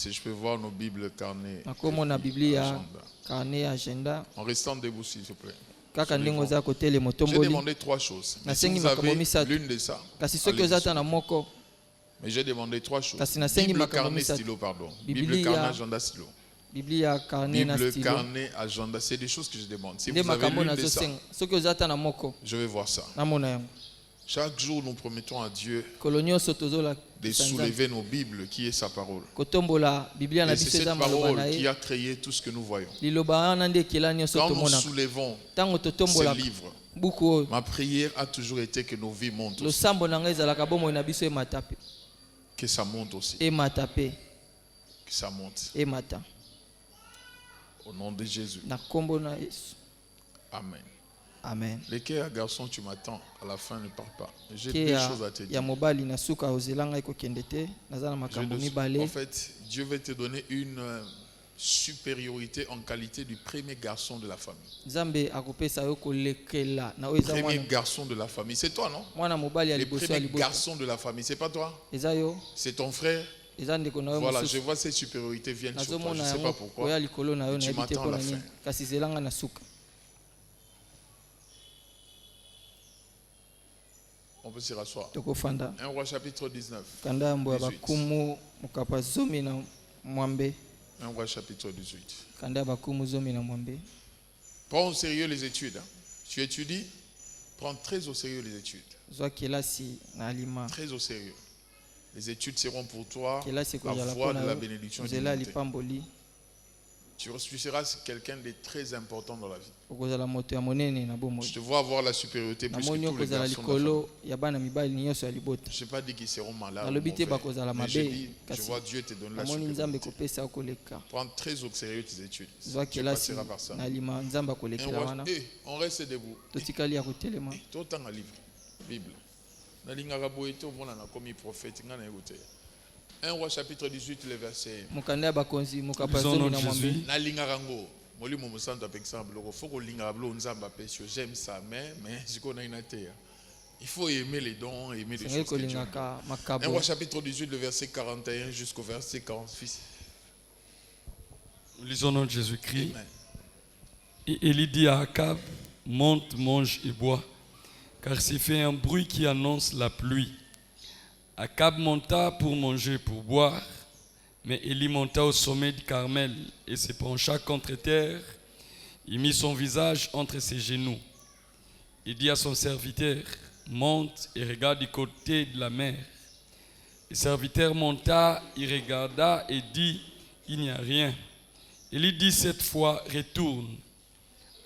Si je peux voir nos Bibles, carnet, nakomona biblia carnet agenda en restant debout, s'il te plaît. kaka ndenge oza kotele J'ai motomboli demandé 3 choses. Mais si nasengi vous makambo avez misatu l'une de ça, kasi soki allez-y. oza ata na moko Mais j'ai demandé 3 choses. kasi nasengi Bible, makambo carnet, misatu stylo, pardon. Biblia- Bible, carnet, agenda, stylo. biblia carnet na Bible, stylo carnet, agenda. C'est des choses que je demande. Si nde vous avez makambo l'une de ça, nazosenga soki oza ata na moko je vais voir ça. namona yango Chaque jour, nous promettons à Dieu kolo nyonso de tozolakisa nzambe soulever nos Bibles, qui est sa parole. kotombola biblia na Et c'est biso cette eza maloba parole na qui ye a créé tout ce que nous voyons. liloba wana nde ekela nyonso Quand nous tomonaka soulevons ntango ces totombola livres, buku oyo ma prière a toujours été que nos vies montent aussi. losambo na ngai ezalaka bomoi na biso emata pe Que ça monte aussi. emata pe Que ça monte. emata Au nom de Jésus. na kombo na yesu Amen. amen Les cœurs, garçon, tu m'attends. À la fin, ne pars pas. J'ai ke deux choses à te ya dire. mobali na suka ozela ngai kokende te naza na makambo mibale En fait, Dieu va te donner une supériorité en qualité du premier garçon de la famille. nzambe akopesa yo kolekela na oyo eza Premier mwana garçon de la famille. C'est toi, non? mwana mobali ya Le liboso ya premier libota garçon de la famille. C'est pas toi? eza yo C'est ton frère? eza ndeko na yo Voilà, je mosusu vois cette supériorité viennent sur toi. Je nazomona ne sais pas yango pourquoi. oya likolo na yo Tu nayebi te m'attends à la mpona nini fin. kasi zelanga na suka On peut s'y rasseoir. tokofanda 1 Roi chapitre 19. kanda ya mbo ya 18. bakumu mokapa zomi na mwambe 1 Roi chapitre 18. kanda ya bakumu zomi na mwambe Prends au sérieux les études. Tu étudies, prends très au sérieux les études. zwa kelasi na alima Très au sérieux. Les études seront pour toi kelasi la ekozala voie de mpona la yo bénédiction. nzela ya divine. lipamboli Tu seras quelqu'un de très important dans la vie. okozala moto ya monene na Je bomoi te vois avoir la supériorité plus que namoni tous les okozala garçons de la famille. likolo ya bana mibali nyonso ya libota Je n'ai pas dit qu'ils seront malades. nalobi te mauvais. bakozala Mais j'ai mabe dit, je kasi vois Dieu te donner la namoni nzambe supériorité. kopesa yo koleka Prends très au sérieux tes études. zwa Tu kelasi passeras par ça. na alima nzambe Un akolekela roi- wana on reste debout. totikali ya kotelema Tout autant à livre. Bible. Nalingaka boye te omona na komi prophète nga na écouter. 1 Roi chapitre 18 le verset. mokanda ya bakonzi mokapa Lisons zomi notre na mwambe Jésus. Nalingaka ngo. Molimo mosantu apekisa biloko. Faut ko lingaka biloko nzamba apesi. J'aime ça mais siko na inate. Il faut aimer les dons, aimer les sengeli choses que Dieu nous kolingaka 1 makabo Roi chapitre 18 le verset 41 jusqu'au verset 46. Nous lisons notre Jésus-Christ. Amen. Et Élie dit à Akab, monte, mange et bois, car c'est fait un bruit qui annonce la pluie. Akab monta pour manger, pour boire, mais Élie monta au sommet du Carmel et se pencha contre terre. Il mit son visage entre ses genoux. Il dit à son serviteur, monte et regarde du côté de la mer. Le serviteur monta, il regarda et dit, il n'y a rien. Élie dit cette fois, retourne.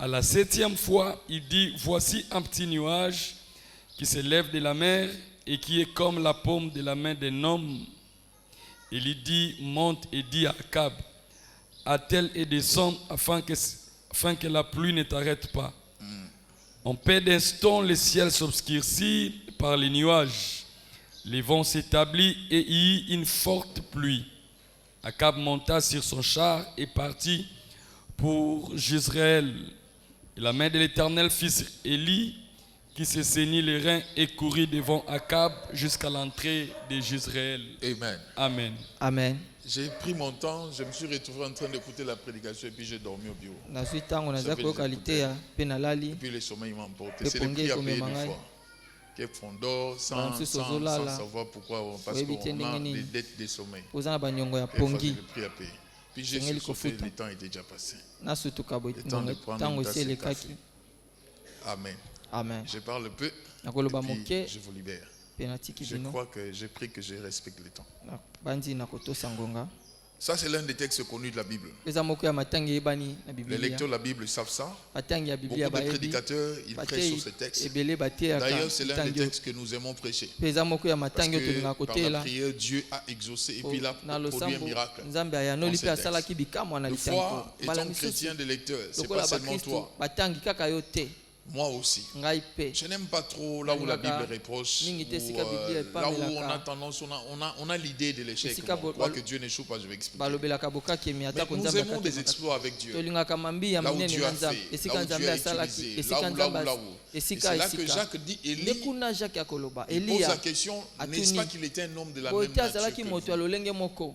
À la 7e fois, il dit, voici un petit nuage qui se lève de la mer et qui est comme la paume de la main d'un homme. Élie dit, monte et dit à Akab, attelle et descends afin que la pluie ne t'arrête pas. En peu d'instants, le ciel s'obscurcit par les nuages. Les vents s'établit et il y eut une forte pluie. Akab monta sur son char et partit pour Jezreel. Et la main de l'Éternel fit sur Élie, qui se saignit les reins et courut devant Akab jusqu'à l'entrée de Jezreel. Amen. Amen. amen J'ai pris mon temps, je me suis retrouvé en train d'écouter la prédication et puis j'ai dormi au bureau. nazwi ntango naza koyoka liteya mpe nalali Et puis le sommeil m'a emporté. Le C'est le pongue prix à comme payer Mangai. des fois. Qu'on dort sans Francis Ozolala. savoir pourquoi, parce Oui, qu'on a Nini. des dettes de sommeil. oza na banyongo ya Et fois, c'est pongi le prix à payer. Puis j'ai Sengeli sursauté, kofuta. le temps était déjà passé. nasutuka boye Le temps de prendre ntango une tasse esi de elekaki café. Amen. amen Je parle peu nakoloba et moke puis je vous libère. mpe natiki Je bino crois que j'ai pris que je respecte le temps. bandi na kotosa ngonga Ça, c'est l'un des textes connus de la Bible. eza moko ya matangi eyebani na Les bibilia lecteurs de la Bible savent ça. matangi ya Beaucoup bibilia de bayebi prédicateurs, ils prêchent sur ce batei texte. ebele bateyaka D'ailleurs, c'est l'un des ntangi oyo textes que nous aimons prêcher. mpe eza moko ya Parce matangi oyo que tolingaka par la koteyela prière, Dieu a exaucé et puis il a na produit un losambo miracle. nzambe ayanoli dans mpe ce asalaki bikamwa na Une litango fois, mbala étant misusu chrétien de lecteur, c'est lokola pas seulement bakristu toi, batangi kaka yo te moi aussi. ngai mpe Je n'aime pas trop là où la Bible reproche, Mingi te ou, sika Biblia là où on epamelaka. a tendance, on a l'idée de l'échec. Esika On croit que Dieu n'échoue pas, je vais expliquer. balobelaka bokakemi Mais atako nous nzambe aimons des akatemaka exploits avec Dieu. tolingaka mambi ya Là où minene Dieu na a nzambe fait, esika là où nzambe Dieu a asalaki utilisé, esika là où. nzambe Et c'est esika là que esika Jacques dit, nde Élie kuna jacques akoloba pose eliya la question, n'est-ce atuni pas qu'il était un homme de la boye même te nature azalaki que moto ya vous? lolenge moko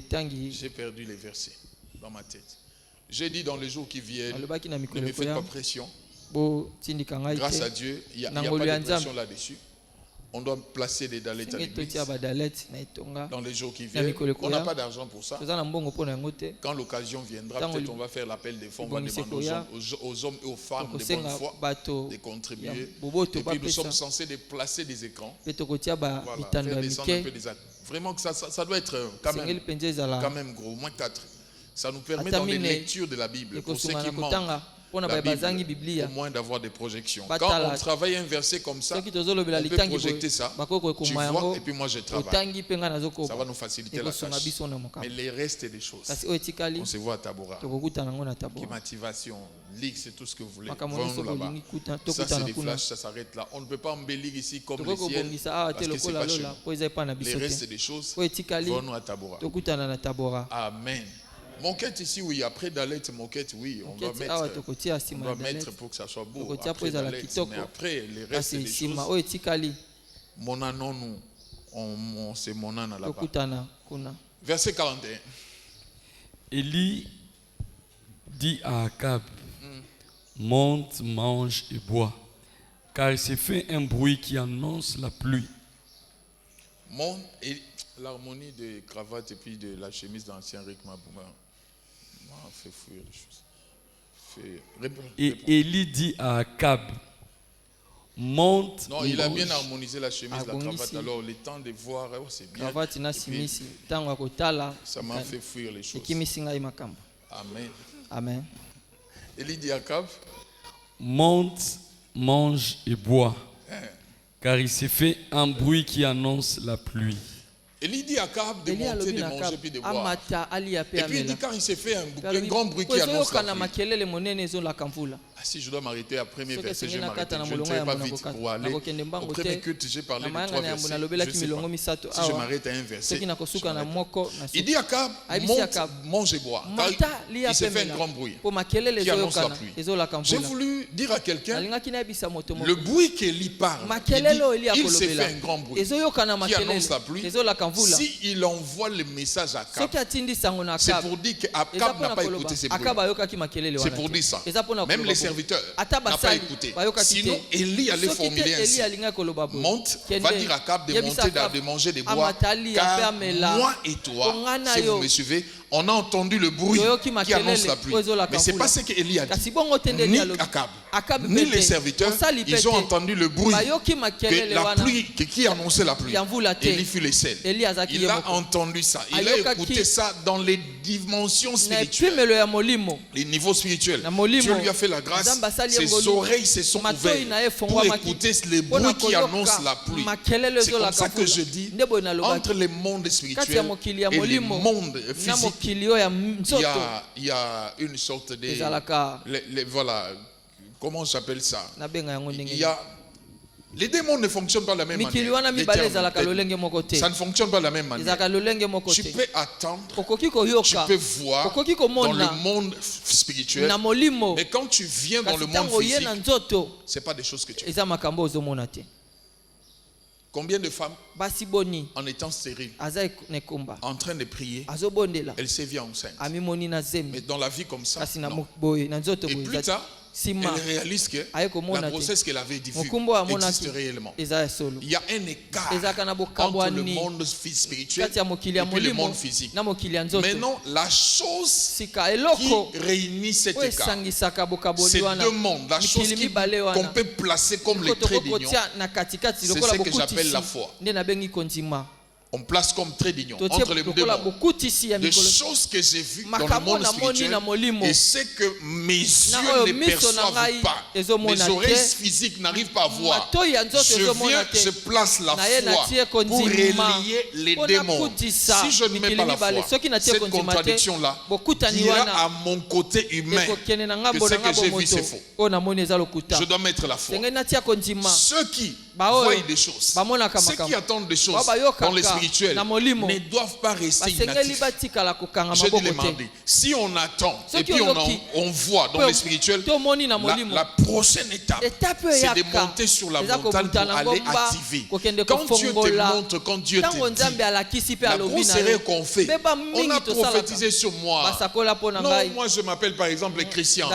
litangi J'ai perdu les versets dans ma tête. J'ai dit dans les jours qui viennent, alobaki na ne mikolo me faites ekoya pas pression. botindika ngai Grâce te à Dieu, il n'y a na pas ngolu ya de pression Nzambe là-dessus. On doit placer des dallettes à l'église. Dans les jours qui viennent, on n'a pas d'argent pour ça. Quand l'occasion viendra, peut-être on va faire l'appel des fonds, on va demander aux hommes et aux femmes de bonne foi de contribuer. Et puis nous sommes censés de placer des écrans. Voilà, faire descendre un peu des actes. Vraiment que ça doit être quand même gros, au moins 4. Ça nous permet dans les lectures de la Bible, pour ceux qui manquent la Bible, au moins d'avoir des projections. Quand on travaille un verset comme ça, on peut projeter ça, tu vois, et puis moi je travaille. Ça va nous faciliter la tâche. Mais les restes des choses, on se voit à Tabora. Climatisation, ligue, c'est tout ce que vous voulez. Voyons-nous là-bas. Ça c'est des flashs, ça s'arrête là. On ne peut pas embellir ici comme les ciels, parce que c'est pas chez nous. Les restes des choses, voyons-nous à Tabora. Amen. Moquette ici, oui. Après Dalette, moquette, oui. On va mettre pour que ça soit beau. Après Dalette, mais après, les restes des choses. Mon anon, nous, c'est mon anon là-bas. Verset 41. Élie dit à Akab, monte, mange et bois, car il s'est fait un bruit qui annonce la pluie. Monte, et l'harmonie de cravate et puis de la chemise d'ancien Rick Mabouma. Fait fuir les choses. Et Élie dit à Akab, monte. Non, il a bien harmonisé la chemise, la cravate. Alors, le temps de voir, c'est bien. Puis, ça m'a fait fuir les choses. Amen. Amen. Élie dit à Akab, monte, mange et bois, car il s'est fait un bruit qui annonce la pluie. Élie dit à Akab de monter, de manger puis de boire. Et puis il dit quand il s'est fait un grand bruit qui annonce la pluie. Ah, si je dois m'arrêter à premier verset, je vais m'arrêter. Je ne serai pas vite pour aller. Au premier culte, j'ai parlé de 3 versets. Je ne sais pas. Si je m'arrête à un verset, il dit à Akab, monte, mange et bois. Il s'est fait un grand bruit qui annonce la pluie. J'ai voulu dire à quelqu'un, le bruit qu'Élie parle, il s'est fait un grand bruit qui annonce la pluie. Si il envoie le message à Akab, c'est pour dire qu'Akab n'a pas écouté ces bruits. C'est pour dire ça. Même les serviteurs n'ont pas écouté. Sinon, Élie allait formuler ainsi. Monte, va dire à Akab de monter, de manger, de boire. Car moi et toi, si vous me suivez, on a entendu le bruit qui annonce la pluie. Mais ce n'est pas ce qu'Élie a dit. Ni Akab, ni les serviteurs, ils ont entendu le bruit que la pluie, qui annonçait la pluie. Élie fut le seul. Il a entendu ça. Il a écouté ça dans les dimensions spirituelles. Les niveaux spirituels. Dieu lui a fait la grâce. Ses oreilles se sont ouvertes pour écouter les bruits qui annoncent la pluie. C'est comme ça que je dis, entre les mondes spirituels et les mondes physiques, il y a une sorte de... voilà, comment j'appelle ça? Il y a... Les démons ne fonctionnent pas de la même manière. Ça ne fonctionne pas de la même manière. Tu peux attendre, tu peux voir dans le monde spirituel, mais quand tu viens dans le monde physique, ce n'est pas des choses que tu fais. Combien de femmes, en étant stériles, en train de prier, elles se viennent enceintes. Mais dans la vie comme ça, non. Et plus tard, elle réalise que la grossesse qu'elle avait vue existe réellement. Il y a un écart entre le monde spirituel et puis le monde physique. Maintenant, la chose qui réunit cet écart, ces deux mondes, la chose qu'on peut placer comme les traits d'union, c'est ce que j'appelle la foi. On place comme trait d'union entre les deux mondes. Des choses que j'ai vues dans le monde spirituel et ce que mes yeux ne perçoivent pas, mes oreilles physiques n'arrivent pas à voir. Je place la foi pour relier les démons. Si je ne mets pas la foi, cette contradiction-là ira à mon côté humain que ce que j'ai vu c'est faux. Je dois mettre la foi. Ceux qui voient des choses, ceux qui attendent des choses dans le spirituel ne doivent pas rester inactifs. Je dis les mardis, si on attend et puis on voit dans le spirituel, la prochaine étape, c'est de monter sur la montagne pour aller activer. Quand Dieu te montre, quand Dieu te dit, la grosse erreur qu'on fait, on a prophétisé sur moi. Non, moi je m'appelle par exemple Christian.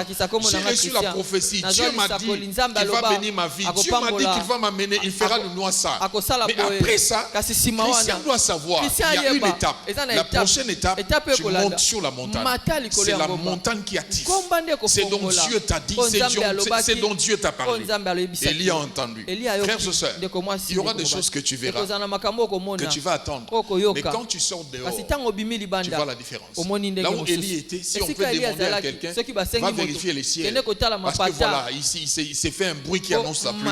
J'ai reçu la prophétie. Dieu m'a dit qu'il va bénir ma vie. Dieu m'a dit qu'il va m'amener amener, il fera de nous ça. Mais après ça, Christian doit savoir qu'il y a une étape. La prochaine étape, tu montes sur la montagne. C'est la montagne qui active. C'est dont Dieu t'a dit, c'est dont Dieu t'a parlé. Élie a entendu. Frères et sœurs, il y aura des choses que tu verras, que tu vas attendre. Mais quand tu sors dehors, tu vois la différence. Là où Élie était, si on peut demander à quelqu'un, va vérifier les ciels. Parce que voilà, ici, il s'est fait un bruit qui annonce la pluie.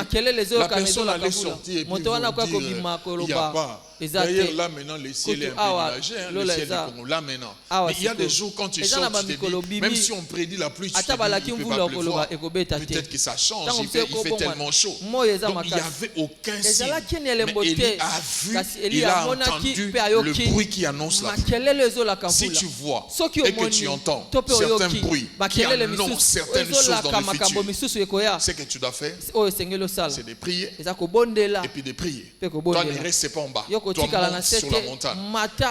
La personne allait sortir et puis dire, il n'y a pas. D'ailleurs, là maintenant, le ciel est un peu nuagé, le ciel est comme là maintenant. Mais il y a des jours quand tu sors, tu te dis, même si on prédit la pluie, tu te dis, il ne peut pas pleuvoir. Peut-être que ça change, il fait tellement chaud. Donc il n'y avait aucun signe. Mais Élie a vu, il a entendu le bruit qui annonce la pluie. Si tu vois et que tu entends certains bruits qui annoncent certaines choses dans le futur, ce que tu dois faire, c'est de prier et puis de prier. Toi, ne reste pas en bas. Toi, monte sur la montagne.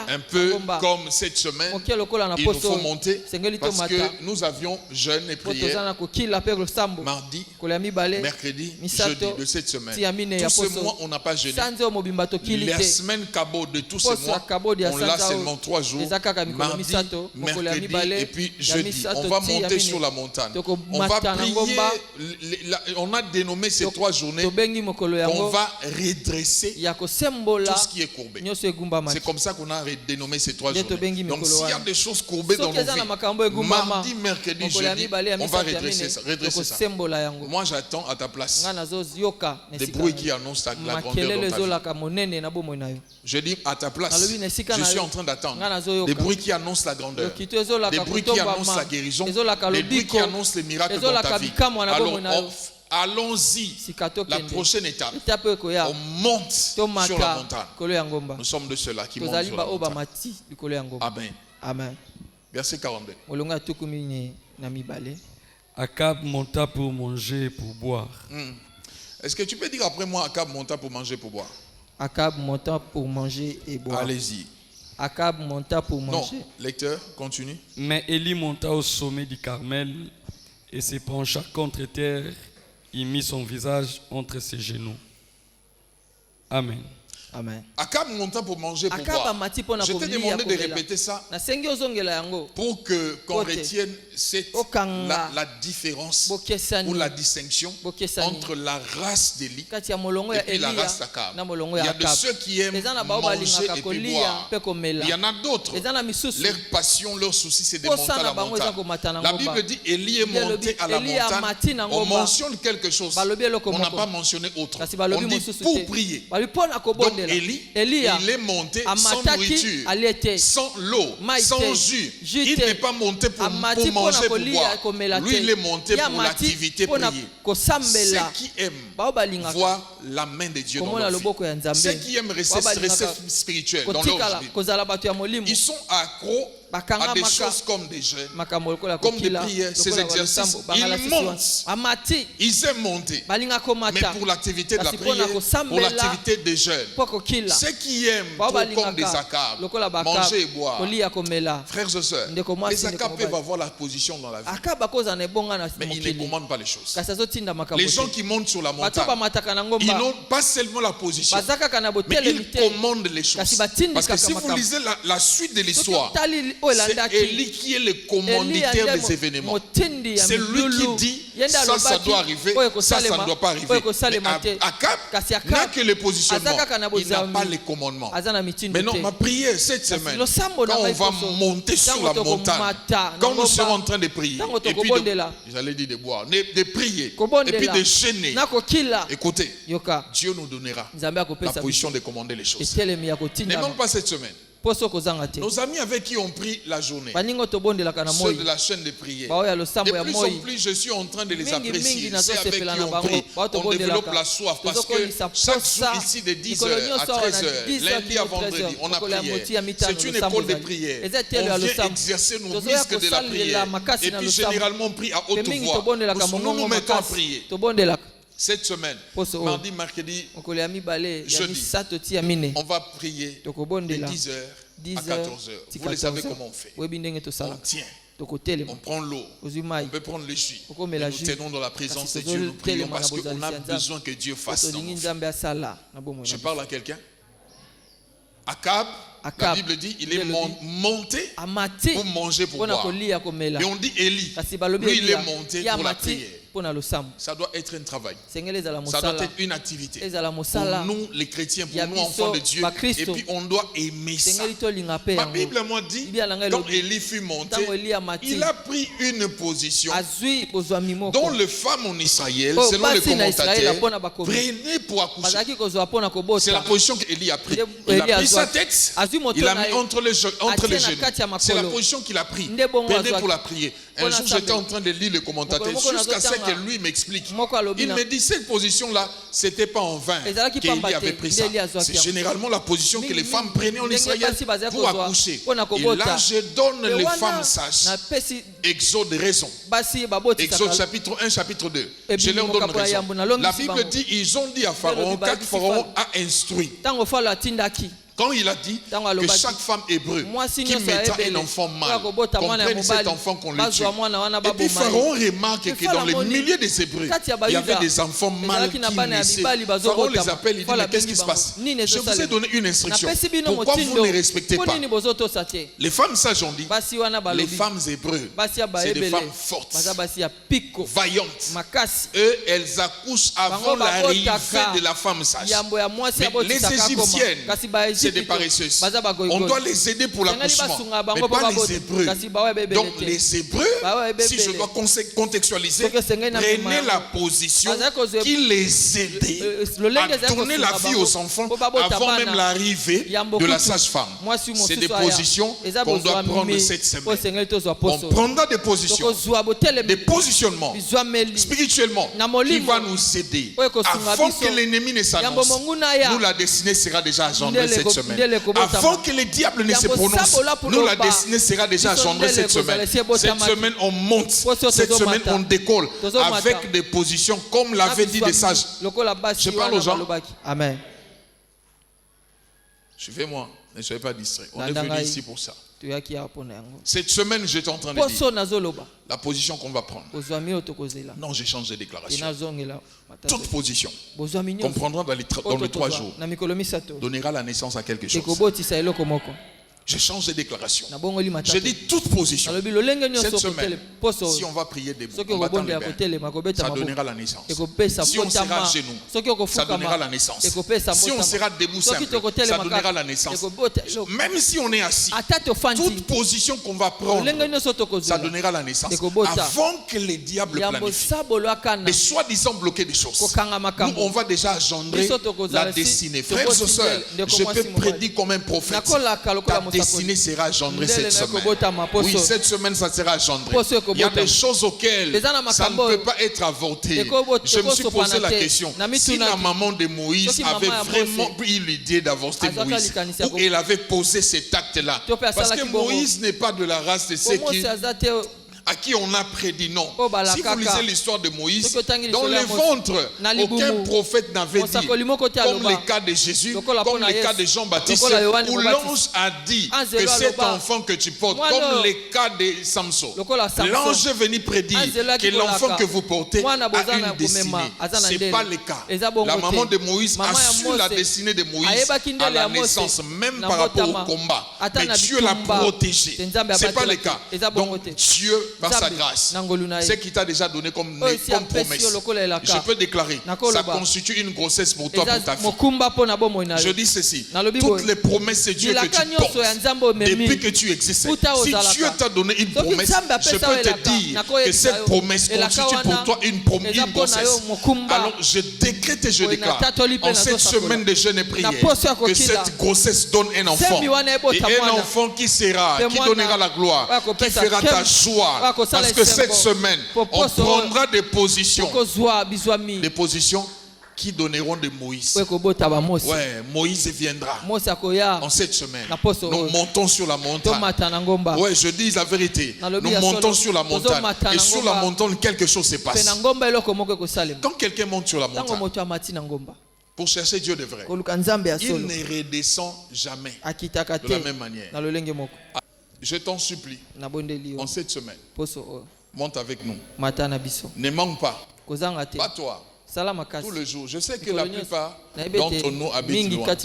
Un peu comme cette semaine, il nous faut monter parce que nous avions jeûne et prière mardi, mercredi, jeudi de cette semaine. Tous ces mois, on n'a pas jeûné. La semaine cabot de tous ces mois, on l'a seulement 3 jours, mardi, mercredi et puis jeudi. On va monter sur la montagne. On va prier. On a dénommé ces 3 journées qu'on va redresser tout ce qui est courbé. C'est comme ça qu'on a dénommé ces 3 journées. Donc s'il y a des choses courbées dans nos vies, mardi, mercredi, jeudi, on va redresser ça. Moi j'attends à ta place des bruits qui annoncent la grandeur de ta vie. Je dis à ta place, je suis en train d'attendre des bruits qui annoncent la grandeur, des bruits qui annoncent la guérison, des bruits qui annoncent les miracles dans ta vie. Allons-y. La prochaine étape, on monte sur la montagne. Nous sommes de ceux-là qui montent sur la montagne. Amen. Amen. Verset 42. Akab monta pour manger et pour boire. Est-ce que tu peux dire après moi, Akab monta pour manger et pour boire? Akab monta pour manger et boire. Allez-y. Akab monta pour manger. Non, lecteur, continue. Mais Élie monta au sommet du Carmel et se pencha contre terre. Il mit son visage entre ses genoux. Amen. Amen. Akab monta pour manger pour boire. Je t'ai demandé de répéter ça pour qu'on retienne la différence ou la distinction entre la race d'Élie et puis la race d'Akab. Il y a de ceux qui aiment manger et puis boire. Il y en a d'autres. Leur passion, leur souci, c'est de monter à la montagne. La Bible dit Élie est monté à la montagne. On mentionne quelque chose. On n'a pas mentionné autre. On dit pour prier. Donc Élie, il est monté sans nourriture, sans l'eau, sans jus. Il n'est pas monté pour manger, pour boire. Lui, il est monté pour l'activité prier. Ceux qui aiment voir la main de Dieu dans leur vie, ceux qui aiment rester stressés spirituels dans leur vie, ils sont accros à des choses comme des jeûnes, comme des prières, ces exercices. Ils montent. Ils aiment monter. Mais pour l'activité de la prière, pour l'activité des jeûnes. Ceux qui aiment comme des Akab, manger et boire. Frères et sœurs, les Akab peuvent avoir la position dans la vie, mais ils ne commandent pas les choses. Les gens qui montent sur la montagne, ils n'ont pas seulement la position, mais ils commandent les choses. Parce que si vous lisez la suite de l'histoire, c'est Élie qui est le commanditaire des événements. C'est lui qui dit ça doit arriver, ça ne doit pas arriver. Mais Akab n'a que le positionnement, il n'a pas les commandements. Mais non, ma prière cette semaine, quand on va monter sur la montagne, quand nous serons en train de prier, et puis j'allais dire de boire, de prier, et puis de jeûner, écoutez, Dieu nous donnera la position de commander les choses. Mais même pas cette semaine. Nos amis avec qui on prie la journée, ceux de la chaîne de prière, de plus en plus je suis en train de les apprécier. C'est avec qui on prie, on développe la soif parce que chaque jour ici de 10h à 13h, lundi à vendredi, on a prié. C'est une école de prière. On vient exercer nos muscles de la prière. Et puis généralement on prie à haute voix. Nous nous mettons à prier. Cette semaine, mardi, mercredi, jeudi, on va prier de 10h à 14 heures. Vous le savez comment on fait. On tient. On prend l'eau. On peut prendre le jus. Nous tenons dans la présence de Dieu. Nous prions parce qu'on a besoin que Dieu fasse dans nos vies. Je parle à quelqu'un. Akab, la Bible dit, il est monté pour manger, pour boire. Et on dit Élie, lui il est monté pour la prière. Ça doit être un travail. Ça doit être une activité. Pour nous, les chrétiens, pour nous, enfants de Dieu. Et puis on doit aimer ça. Ma Bible moi dit, quand Élie fut monté, il a pris une position dont les femmes en Israël, selon les commentateurs, prenaient pour accoucher. C'est la position qu'Élie a prise. Il a pris sa tête, il a mis entre les genoux. C'est la position qu'il a prise. Prenez pour la prier. Un jour, j'étais en train de lire les commentateurs jusqu'à ce que lui m'explique. Il me dit cette position-là, c'était pas en vain qu'Élie avait pris ça. C'est généralement la position que les femmes prenaient en Israël pour accoucher. Et là, je donne les femmes sages. Exode raison. Exode chapitre 1, chapitre 2. Je leur donne raison. La Bible dit, ils ont dit à Pharaon, quand Pharaon a instruit. Quand il a dit que chaque femme hébreu qui mettra un enfant mâle, qu'on prenne cet enfant qu'on le tue. Et puis Pharaon remarque que dans les milliers des hébreux, il y avait des enfants mâles qui naissaient. Pharaon les appelle, il dit, mais qu'est-ce qui se passe? Je vous ai donné une instruction. Pourquoi vous ne respectez pas? Les femmes sages ont dit, les femmes hébreues, c'est des femmes fortes, vaillantes. Eux, elles accouchent avant l'arrivée de la femme sage. Mais les Égyptiennes, c'est des paresseuses. On doit les aider pour l'accouchement, mais pas les Hébreux. Donc les Hébreux, si je dois contextualiser, prenaient la position qui les aidait à donner la vie aux enfants avant même l'arrivée de la sage-femme. C'est des positions qu'on doit prendre cette semaine. On prendra des positions, des positionnements spirituellement qui vont nous aider avant que l'ennemi ne s'annonce. Nous, la destinée sera déjà engendrée cette semaine. Avant que le diable ne se prononce, nous, la destinée sera déjà engendrée cette semaine. Cette semaine, on monte. Cette semaine, on décolle avec des positions comme l'avait dit des sages. Je parle aux gens. Amen. Suivez-moi, ne soyez pas distraits. On est venu ici pour ça. Cette semaine, j'étais en train de dire la position qu'on va prendre. Non, j'ai changé de déclaration. Toute position qu'on prendra dans les 3 jours donnera la naissance à quelque chose. Je change de déclaration. Je dis toute position. Cette semaine, si on va prier debout, on va tendre les mains, ça donnera la naissance. Si on sera à genoux, ça donnera la naissance. Si on sera debout simple, ça donnera la naissance. Même si on est assis, toute position qu'on va prendre, ça donnera la naissance. Avant que les diables planifient, les soi-disant bloquer des choses, nous, on va déjà engendrer la destinée. Frères et sœurs, je peux prédire comme un prophète. Destinée sera engendrée cette semaine. Oui, cette semaine, ça sera engendré. Il y a des choses auxquelles ça ne peut pas être avorté. Je me suis posé la question. Si la maman de Moïse avait vraiment eu l'idée d'avorter Moïse, ou elle avait posé cet acte-là, parce que Moïse n'est pas de la race de ceux à qui on a prédit non. Si vous lisez l'histoire de Moïse, dans le ventre, aucun prophète n'avait dit, comme le cas de Jésus, comme le cas de Jean-Baptiste, où l'ange a dit que cet enfant que tu portes, comme le cas de Samson, l'ange est venu prédire que l'enfant que vous portez a une destinée. Ce n'est pas le cas. La maman de Moïse a su la destinée de Moïse à la naissance, même par rapport au combat. Mais Dieu l'a protégé. Ce n'est pas le cas. Donc Dieu, par sa grâce, ce qu'il t'a déjà donné comme promesse, je peux déclarer, ça constitue une grossesse pour toi, pour ta vie. Je dis ceci, toutes les promesses de Dieu que tu portes, depuis que tu existes, si Dieu t'a donné une promesse, je peux te dire que cette promesse constitue pour toi une grossesse. Alors je décrète et je déclare, en cette semaine de jeûne et prière, que cette grossesse donne un enfant, et un enfant qui donnera la gloire, qui fera ta joie. Parce que cette semaine, on prendra des positions qui donneront de Moïse. Ouais, Moïse viendra en cette semaine. Nous montons sur la montagne. Ouais, je dis la vérité. Nous montons sur la montagne. Et sur la montagne, quelque chose se passe. Quand quelqu'un monte sur la montagne, pour chercher Dieu de vrai, il ne redescend jamais de la même manière. Je t'en supplie, en cette semaine, monte avec nous. Ne manque pas. Pas toi. Tous les jours. Je sais que la plupart d'entre nous habitent loin.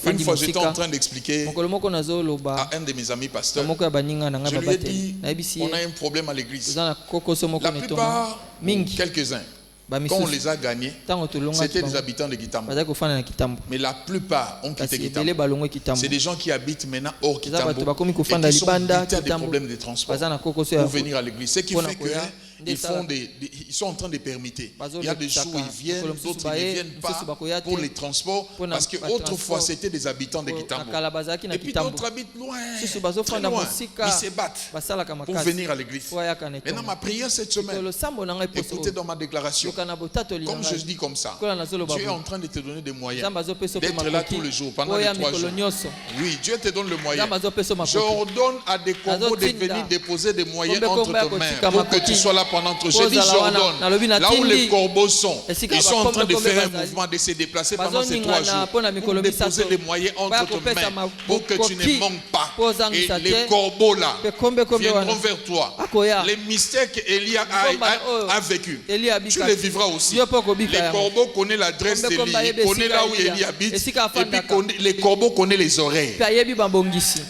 Une fois, j'étais en train d'expliquer à un de mes amis pasteurs. Je lui ai dit, on a un problème à l'église. La plupart, quelques-uns, quand on les a gagnés, c'était des habitants de Kitambo. Mais la plupart ont quitté Kitambo. C'est des gens qui habitent maintenant hors Kitambo et qui sont victimes des problèmes de transport pour venir à l'église. Ce qui fait que ils sont en train de permuter. Il y a des jours où ils viennent, d'autres ils ne viennent pas pour les transports, parce qu'autrefois c'était des habitants de Kitambo. Et puis d'autres habitent loin, très loin. Ils se battent pour venir à l'église. Maintenant, ma prière cette semaine, écoutez dans ma déclaration, comme je dis comme ça, Dieu est en train de te donner des moyens d'être là tous les jours, pendant les 3 jours. Oui, Dieu te donne le moyen. Je ordonne à des combos de venir déposer des moyens entre tes mains pour que tu sois là pendant 3 jours. Je dis j'ordonne. Là où les corbeaux sont, ils sont en train de faire un mouvement, de se déplacer pendant ces 3 jours pour déposer des moyens entre tes mains pour que tu ne manques pas. Et les corbeaux là viendront vers toi. Les mystères qu'Élie a vécu, tu les vivras aussi. Les corbeaux connaissent l'adresse d'Élie, ils connaissent là où Élie habite, et puis les corbeaux connaissent les oreilles.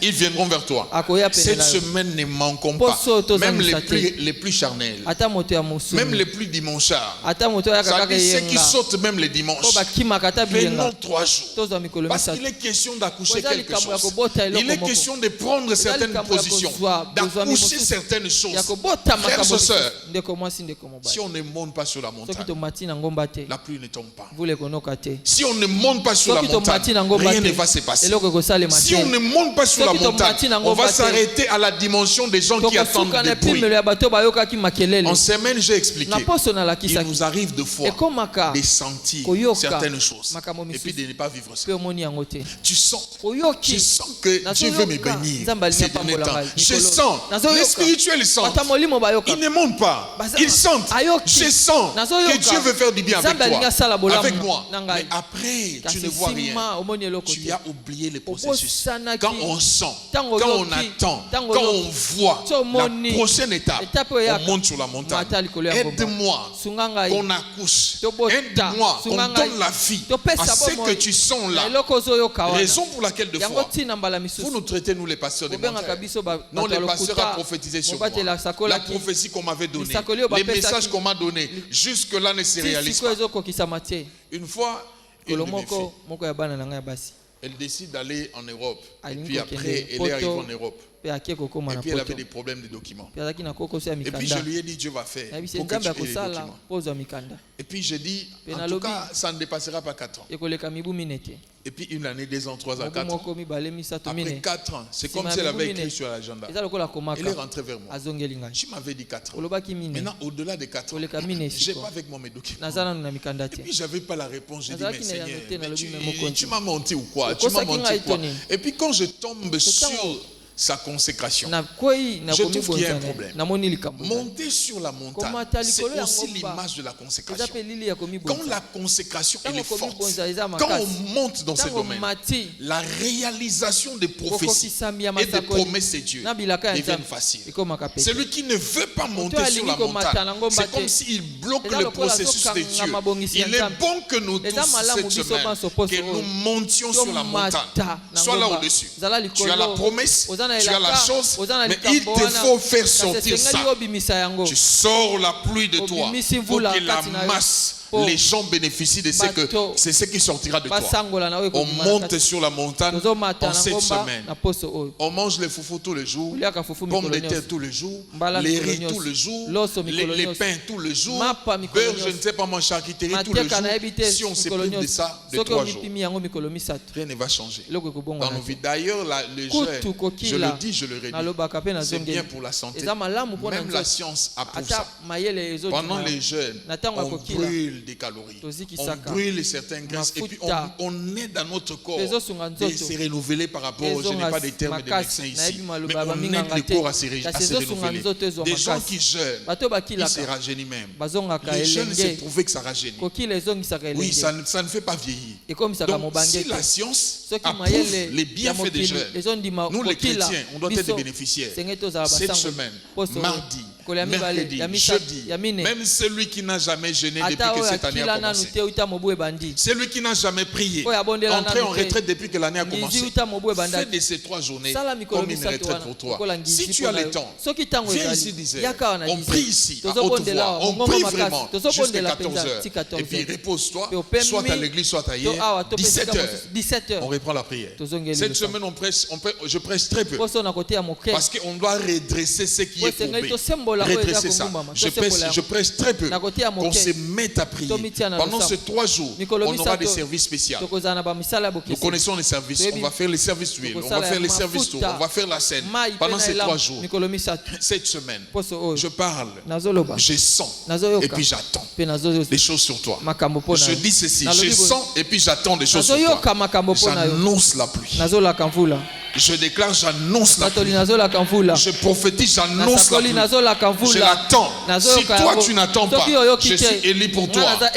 Ils viendront vers toi. Cette semaine ne manquons pas. Même les plus charnels, même les plus dimanchards, ça dit ceux qui sautent même les dimanches, venons 3 jours. Parce qu'il est question d'accoucher quelque chose. Il est question de prendre certaines positions, d'accoucher certaines choses. Frères et sœurs, si on ne monte pas sur la montagne, la pluie ne tombe pas. Si on ne monte pas sur la montagne, rien ne va se passer. Si on ne monte pas sur la montagne, on va s'arrêter à la dimension des gens qui attendent des bruits. En semaine, j'ai expliqué. Il nous arrive de fois de sentir certaines choses et puis de ne pas vivre ça. Tu sens que Dieu veut me bénir ces derniers temps. Je sens, les spirituels sentent. Ils ne montent pas, ils sentent. Je sens que Dieu veut faire du bien avec toi, avec moi. Mais après, tu ne vois rien. Tu as oublié le processus. Quand on sent, quand on attend, quand on voit la prochaine étape, on monte sur la montagne. Aide-moi qu'on accouche. Aide-moi qu'on donne la vie à ce que tu sens là. Raison pour laquelle de fois, vous nous traitez, nous les pasteurs, de menteurs. Non, les pasteurs a prophétisé sur moi. La prophétie qu'on m'avait donnée, les messages qu'on m'a donnés, jusque-là ne se réalisent pas. Une fois, une de mes filles, elle décide d'aller en Europe. Et puis après, elle est arrivée en Europe. Et puis elle avait des problèmes de documents. Et puis je lui ai dit, Dieu va faire pour que tu aies les documents. Et puis j'ai dit, en tout cas, ça ne dépassera pas 4 ans. Et puis 1 année, 2 ans, 3 ans, 4 ans. Après 4 ans, c'est comme si elle avait écrit sur l'agenda. Elle est rentrée vers moi. Tu m'avais dit 4 ans. Maintenant, au-delà de 4 ans, je n'ai pas avec moi mes documents. Et puis je n'avais pas la réponse. J'ai dit, mais Seigneur, tu m'as menti ou quoi? Tu m'as menti quoi? Et puis quand je tombe sur sa consécration, je trouve qu'il y a un problème. Monter sur la montagne, c'est aussi l'image de la consécration. Quand la consécration elle est forte, quand on monte dans ce domaine, la réalisation des prophéties et des promesses de Dieu devient facile. Celui qui ne veut pas monter sur la montagne, c'est comme s'il bloque le processus de Dieu. Il est bon que nous tous cette semaine, que nous montions sur la montagne, soit là au-dessus. Tu as la promesse, tu as la chose, mais il te faut faire sortir ça. Tu sors la pluie de toi pour que la masse, les gens bénéficient de ce que c'est ce qui sortira de toi. On monte sur la montagne en cette semaine. On mange les foufous tous les jours, pommes de terre tous les jours, les riz tous les jours, les pains tous les jours, beurre, je ne sais pas, mon charcuterie tous les jours. Si on se prive de ça de 3 jours, rien ne va changer dans nos vies. D'ailleurs, le jeûne, je le dis, je le redis, c'est bien pour la santé. Même la science approuve ça. Pendant les jeûnes, on brûle brûle des calories, on brûle certaines graisses et puis on aide à notre corps de se renouveler par rapport, je n'ai pas des termes de médecins ici, mais on aide le corps à se renouveler. Des gens qui jeûnent, ils se rajeunissent même. Les jeûnes, c'est prouvé que ça rajeunit. Oui, ça ne fait pas vieillir. Donc, si la science approuve les bienfaits des jeûnes, nous les chrétiens, on doit être des bénéficiaires. Cette semaine, mardi, mercredi, jeudi, même celui qui n'a jamais jeûné depuis que cette année a commencé, celui qui n'a jamais prié, entré en retraite depuis que l'année a commencé, fais de ces 3 journées comme une retraite pour toi. Si tu as le temps, viens ici 10 heures, on prie ici à haute voix, on prie vraiment jusqu'à 14 heures, et puis repose-toi, soit à l'église, soit ailleurs. 17 heures, on reprend la prière. Cette semaine, je prêche très peu, parce qu'on doit redresser ce qui est courbé. Redresser ça. Je prêche très peu. Qu'on se mette à prier. Pendant ces 3 jours, on aura des services spéciaux. Nous connaissons les services. On va faire les services d'huile. On va faire les services tours. On va faire la scène. Pendant ces 3 jours, cette semaine, je parle, je sens, et puis j'attends des choses sur toi. Je dis ceci, je sens et puis j'attends des choses sur toi. J'annonce la pluie. Je déclare, j'annonce la pluie. Je prophétise, j'annonce la pluie. Je l'attends. Si toi tu n'attends pas, je suis Élie pour toi. La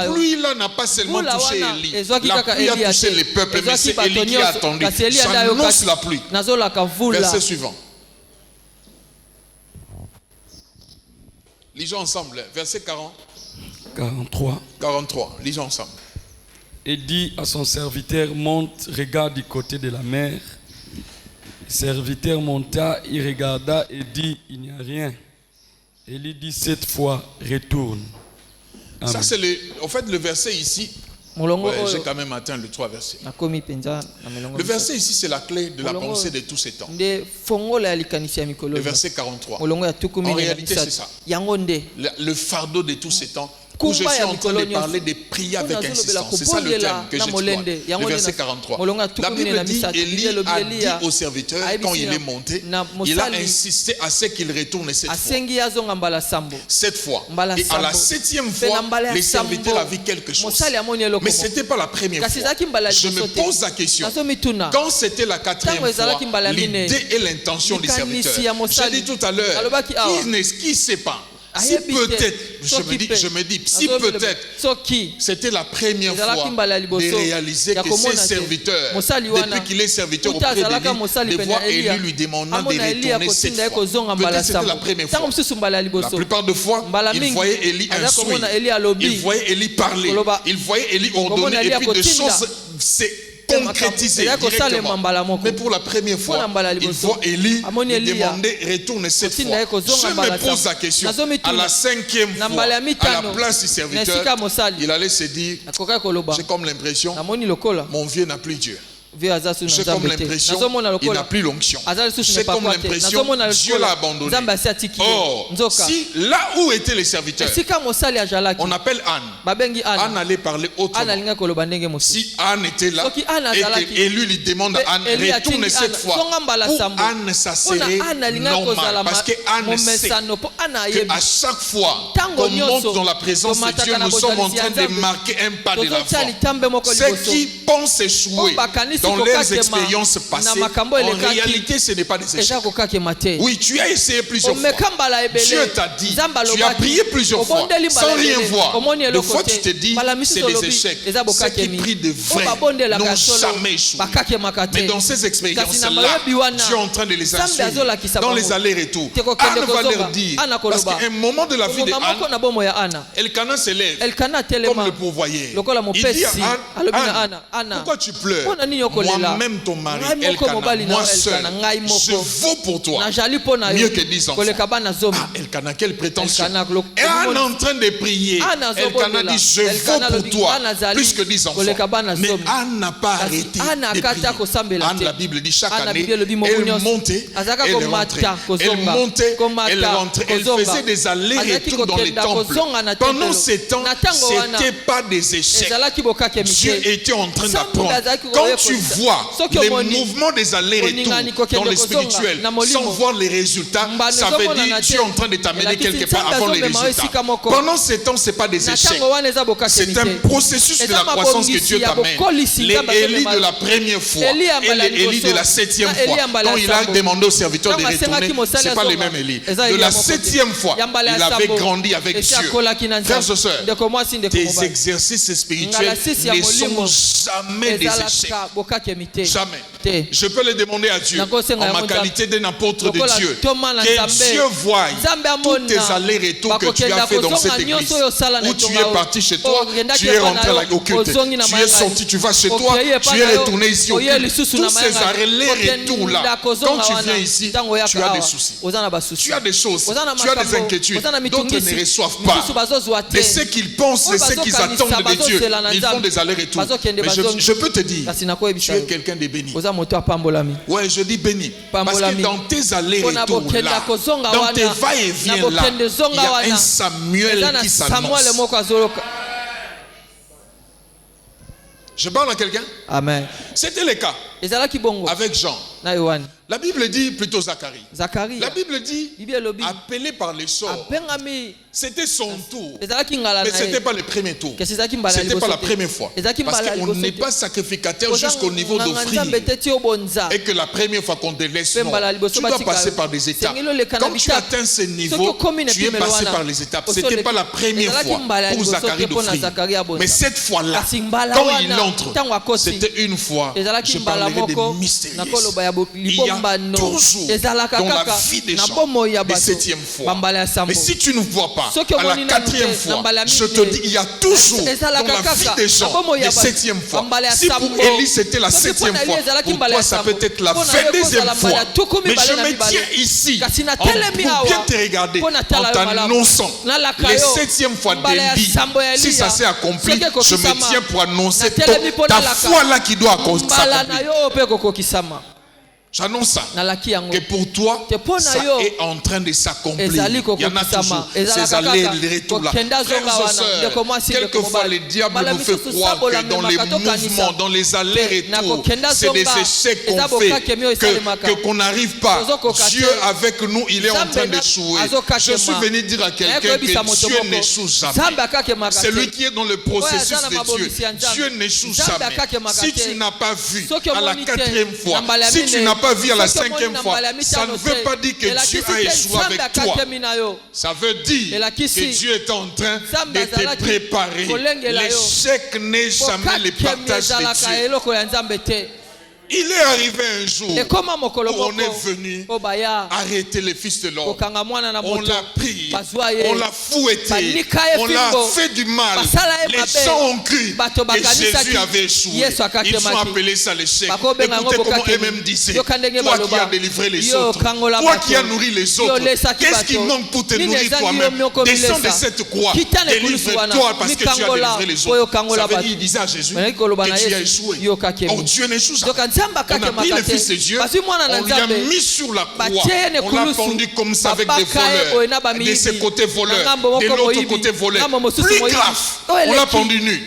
pluie là n'a pas seulement touché Élie. La pluie a touché les peuples, mais c'est Élie qui a attendu. J'annonce la pluie. Verset suivant. Lisons ensemble. Verset 43. Lisons ensemble. Et dit à son serviteur, monte, regarde du côté de la mer. Le serviteur monta, il regarda et dit, il n'y a rien. Et il dit 7 fois, retourne. Amen. Ça c'est le verset ici. J'ai quand même atteint le 3 versets. Le verset ici, c'est la clé de la pensée de tous ces temps. Le verset 43. En réalité, c'est ça. Le fardeau de tous ces temps. Où je suis en train de parler de prier avec insistance. C'est ça le thème que j'exploite. Le verset 43. La Bible dit, Élie a dit au serviteur, quand il est monté, il a insisté à ce qu'il retourne cette fois. Et à la 7e fois, le serviteur a vu quelque chose. Mais ce n'était pas la première fois. Je me pose la question. Quand c'était la 4e fois, l'idée et l'intention du serviteur. J'ai dit tout à l'heure, qui ne sait pas? Si peut-être, je me dis, si peut-être c'était la première fois de réaliser que ses serviteurs, depuis qu'il est serviteur auprès d'Élie, de voir Élie lui demandant de retourner cette fois. Peut-être c'était la première fois. La plupart de fois, il voyait Élie instruire, il voyait Élie parler, il voyait Élie ordonner, et puis des choses concrétiser directement. Mais pour la première fois, il voit Élie demander retourner cette fois. Je me pose la question, à la 5e fois, à la place du serviteur, il allait se dire, j'ai comme l'impression, mon vieux n'a plus Dieu. J'ai comme l'impression il n'a plus l'onction. J'ai comme l'impression Dieu l'a abandonné. Or, si là où étaient les serviteurs, on appelle Anne. Anne allait parler autrement. Si Anne était là et que Élie lui demande à Anne retourne cette fois, pour Anne ça serait normal. Parce que Anne sait qu'à chaque fois qu'on monte dans la présence de Dieu, nous sommes en train de marquer un pas de l'avant. Ceux qui pensent échouer dans leurs expériences passées, en réalité ce n'est pas des échecs. Oui, tu as essayé plusieurs fois. Dieu t'a dit, tu as prié plusieurs fois sans rien voir. Des fois tu te dis, c'est des échecs. Ceux qui prient de vrai n'ont jamais échoué. Mais dans ces expériences-là, Dieu est en train de les assurer dans les allers-retours. Anne va leur dire, parce qu'à un moment de la vie de Anne, Elkana se lève comme le pourvoyeur. Il dit à Anne, pourquoi tu pleures? Moi-même ton mari, Elkana, moi seul, je vaux pour toi mieux que 10 enfants. Elkana, quelle prétention. Et Anne est en train de prier. Elkana dit, je vaux pour toi plus que 10 enfants. Mais Anne n'a pas arrêté de prier. Anne, la Bible dit, chaque année, elle montait, elle rentrait. Elle montait, elle rentrait. Elle faisait des allers-retours dans les temples. Pendant ces temps, ce n'était pas des échecs. Dieu était en train d'apprendre. Quand tu vois les mouvements des allers-retours dans le spirituel sans voir les résultats, ça veut dire que tu es en train de t'amener quelque part avant les résultats. Pendant ce temps, ce n'est pas des échecs. C'est un processus de la croissance que Dieu t'amène. Les Élie de la première fois et les Élie de la 7e fois, quand il a demandé au serviteur de retourner, ce n'est pas les mêmes Élie. De la 7e fois, il avait grandi avec Dieu. Frères et sœurs, tes exercices spirituels ne sont jamais des échecs. Jamais. Je peux le demander à Dieu en ma qualité d'un apôtre de Dieu. Que Dieu voie tous tes allers-retours que tu as fait dans cette église. Où tu es parti chez toi, tu es rentré au culte, tu es sorti, tu vas chez toi, tu es retourné ici au culte. Tous ces allers-retours-là, quand tu viens ici, tu as des soucis. Tu as des choses, tu as des inquiétudes. D'autres ne reçoivent pas. De ce qu'ils pensent, de ce qu'ils attendent de Dieu, ils font des allers-retours. Mais je peux te dire, tu es quelqu'un de béni. Ouais, je dis béni. Parce que dans tes allers-retours-là, dans tes va-et-vient-là, il y a un Samuel qui s'annonce. Je parle à quelqu'un? Amen. C'était le cas avec Jean. La Bible dit plutôt Zacharie. La Bible dit appelé par les sorts. C'était son tour. Mais ce n'était pas le premier tour. Ce n'était pas la première fois. Parce qu'on n'est pas sacrificateur jusqu'au niveau d'offrir. Et que la première fois qu'on te laisse, non. Tu dois passer par des étapes. Quand tu atteins ce niveau, tu es passé par les étapes. Ce n'était pas la première fois pour Zacharie d'offrir. Mais cette fois-là, quand il entre, c'était une fois, je parlerai des mystérieux. Il y a toujours dans la vie des gens des 7e fois. Mais si tu ne vois pas, à la 4e fois, je te dis, il y a toujours dans la vie des gens des 7e fois. Si pour Élie c'était la 7e fois, pour toi ça peut être la 22e fois. Mais je me tiens ici pour bien te regarder en t'annonçant les 7e fois d'Élie. Si ça s'est accompli, je me tiens pour annoncer ta foi là qui doit s'accomplir. J'annonce ça, que pour toi, ça est en train de s'accomplir. Il y en a toujours ces allers-retours là. Frères et sœurs, quelquefois le diable vous fait croire que dans les mouvements, dans les allers-retours, c'est des échecs qu'on fait, qu'on n'arrive pas. Dieu avec nous, il est en train d'échouer. Je suis venu dire à quelqu'un que Dieu n'échoue jamais. Celui qui est dans le processus de Dieu, Dieu n'échoue jamais. Si tu n'as pas vu à la 4e fois, si tu n'as pas vu à la 5e fois, ça ne veut pas dire que Dieu a échoué avec toi. Ça veut dire que Dieu est en train de te préparer. L'échec n'est jamais le partage de Dieu. Il est arrivé un jour où on est venu arrêter le fils de l'homme. On l'a pris, on l'a fouetté, on l'a fait du mal. Les gens ont cru que Jésus avait échoué. Ils ont appelé ça l'échec. Écoutez comment eux-mêmes disaient, toi qui as délivré les autres, toi qui as nourri les autres, qu'est-ce qui manque pour te nourrir toi-même? Descends de cette croix, délivre-toi parce que tu as délivré les autres. Ça veut dire, il disait à Jésus que tu as échoué. Oh, Dieu n'échoue jamais. On a pris le Fils de Dieu, on l'a mis sur la croix, on l'a pendu comme ça avec des voleurs, de ce côté voleur, de l'autre côté voleur. Plus grave, on l'a pendu nu. Et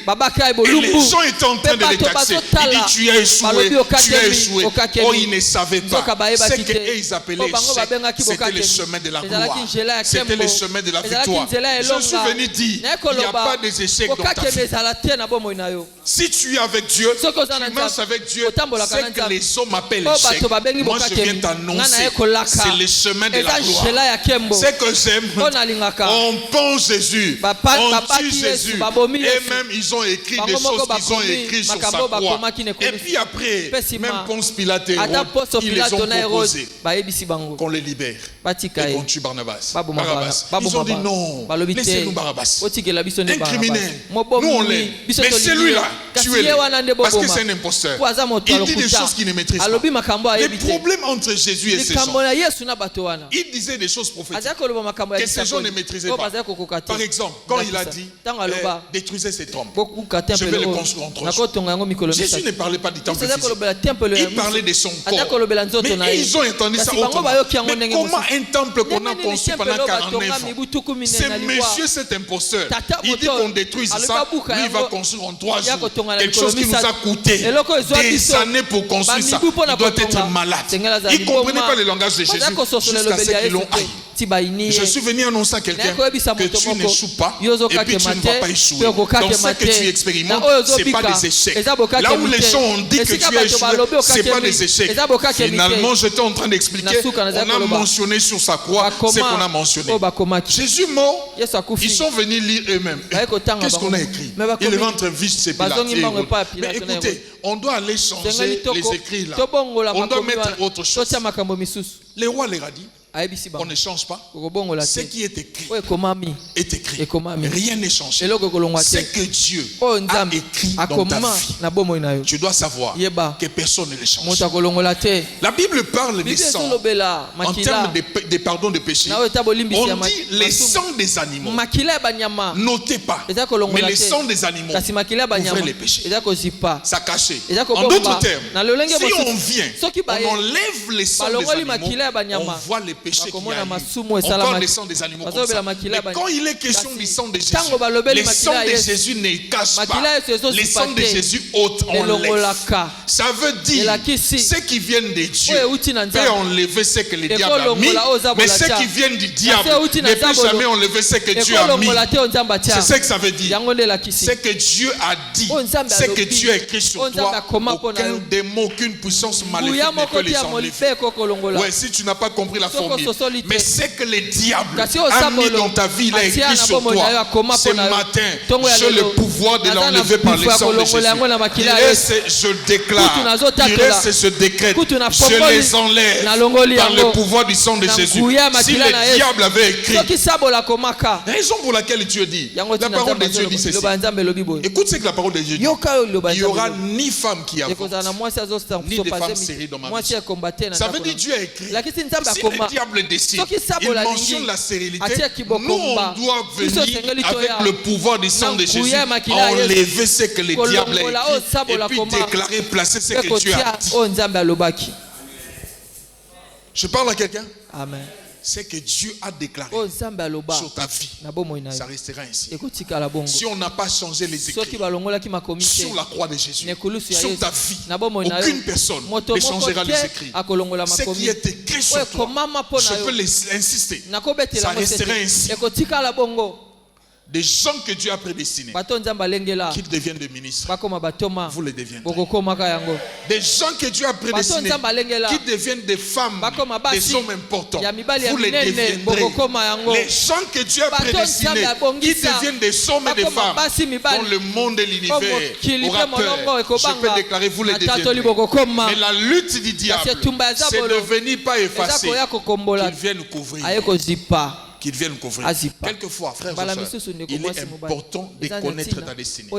les gens étaient en train de le taxer. Il dit, tu as échoué, tu as échoué. Oh, ils ne savaient pas. Ce qu'ils appelaient échec, c'était le chemin de la gloire. C'était le chemin de la victoire. Je suis venu dire, il n'y a pas des échecs dans ta vie. Si tu es avec Dieu, tu marches avec Dieu, c'est que les hommes appellent échec. Moi je viens t'annoncer, c'est le chemin de la gloire. C'est que j'aime, on pense Jésus, on tue Jésus, et même ils ont écrit des choses qu'ils ont écrites sur sa croix. Et puis après, même Ponce Pilate et Hérode, ils les ont proposé qu'on les libère et qu'on tue Barnabas. Ils ont dit non, laissez-nous Barabbas. Un criminel, nous on l'est. Mais celui-là, tuez-le, parce que c'est un imposteur. Il dit des choses qu'il ne maîtrise pas. Les problèmes entre Jésus et ces gens. Il disait des choses prophétiques que ces gens ne maîtrisaient pas. Par exemple, quand il a dit détruisez cet homme, je vais le construire en 3 jours. Jésus ne parlait pas du temple physique. Il parlait de son corps. Mais ils ont entendu ça autrement. Mais comment un temple qu'on a construit pendant 49 ans? C'est monsieur cet imposteur. Il dit qu'on détruise ça, lui il va construire en 3 jours. Quelque chose qui nous a coûté des années pour construire ça. Il doit être malade. Il ne comprenait pas le langage de Jésus jusqu'à ce qu'ils l'ont haï. Je suis venu annoncer à quelqu'un que tu n'échoues pas et puis tu ne vas pas échouer. Donc ce que tu expérimentes, ce n'est pas des échecs. Là où les gens ont dit que tu as échoué, ce n'est pas des échecs. Finalement, j'étais en train d'expliquer, on a mentionné sur sa croix ce qu'on a mentionné. Jésus mort, ils sont venus lire eux-mêmes. Qu'est-ce qu'on a écrit? Il rentre vite ses Pilates. Mais écoutez, on doit aller changer les écrits là. On doit mettre autre chose. Le roi leur a dit, on ne change pas. Ce qui est écrit est écrit. Rien n'est changé. Ce que Dieu a écrit dans ta vie, tu dois savoir que personne ne le change. La Bible parle des sangs en termes de pardon de péché. On dit les sangs des animaux. Notez pas. Mais les sangs des animaux couvrent les péchés. Ça cachait. En d'autres termes, si on vient, on enlève les sangs des animaux, on voit les péchés qu'il y a eu. Encore les sangs des animaux comme ça. Mais quand il est question du sang de Jésus, les sangs de Jésus ne cachent pas. Les sangs de Jésus ôtent, enlèvent. Ça veut dire ceux qui viennent de Dieu peuvent enlever ce que le diable a mis, mais ceux qui viennent du diable ne peuvent jamais enlever ce que Dieu a mis. C'est ce que ça veut dire. Ce que Dieu a dit, ce que Dieu a écrit sur toi, aucun démon, aucune puissance maléfique ne peut les enlever. Ouais, si tu n'as pas compris la formule. Mais ce que le diable a mis dans ta vie, il a écrit sur toi. Ce matin, j'ai le pouvoir de l'enlever par le sang de Jésus. Il reste, je déclare, il reste, je décrète, je les enlève par le pouvoir du sang de Jésus. Si le diable avait écrit, la raison pour laquelle Dieu dit, la parole de Dieu dit ceci. Écoute ce que la parole de Dieu dit. Il n'y aura ni femme qui avorte, ni de femme stérile dans ma vie. Ça veut dire Dieu a écrit. Si le diable décide, il mentionne la stérilité, nous on doit venir avec le pouvoir du sang de Jésus, enlever ce que le diable a écrit et puis déclarer, placer ce que Dieu a dit. Je parle à quelqu'un? Amen. C'est que Dieu a déclaré sur ta vie, ça restera ainsi. Si on n'a pas changé les écrits sur la croix de Jésus, sur ta vie, aucune personne ne changera les écrits. Ce qui est écrit sur toi, je peux l'insister, ça restera ainsi. Des gens que Dieu a prédestinés, qu'ils deviennent des ministres, vous les deviendrez. Des gens que Dieu a prédestinés, qu'ils deviennent des femmes, des hommes importants, vous les deviendrez. Les gens que Dieu a prédestinés, qu'ils deviennent des hommes et des femmes, dont le monde et l'univers aura peur, je peux déclarer, vous les deviendrez. Mais la lutte du diable, c'est de venir pas effacer, qu'ils viennent couvrir. Qu'ils viennent couvrir. Quelquefois, frères et sœurs, il est important de connaître ta destinée.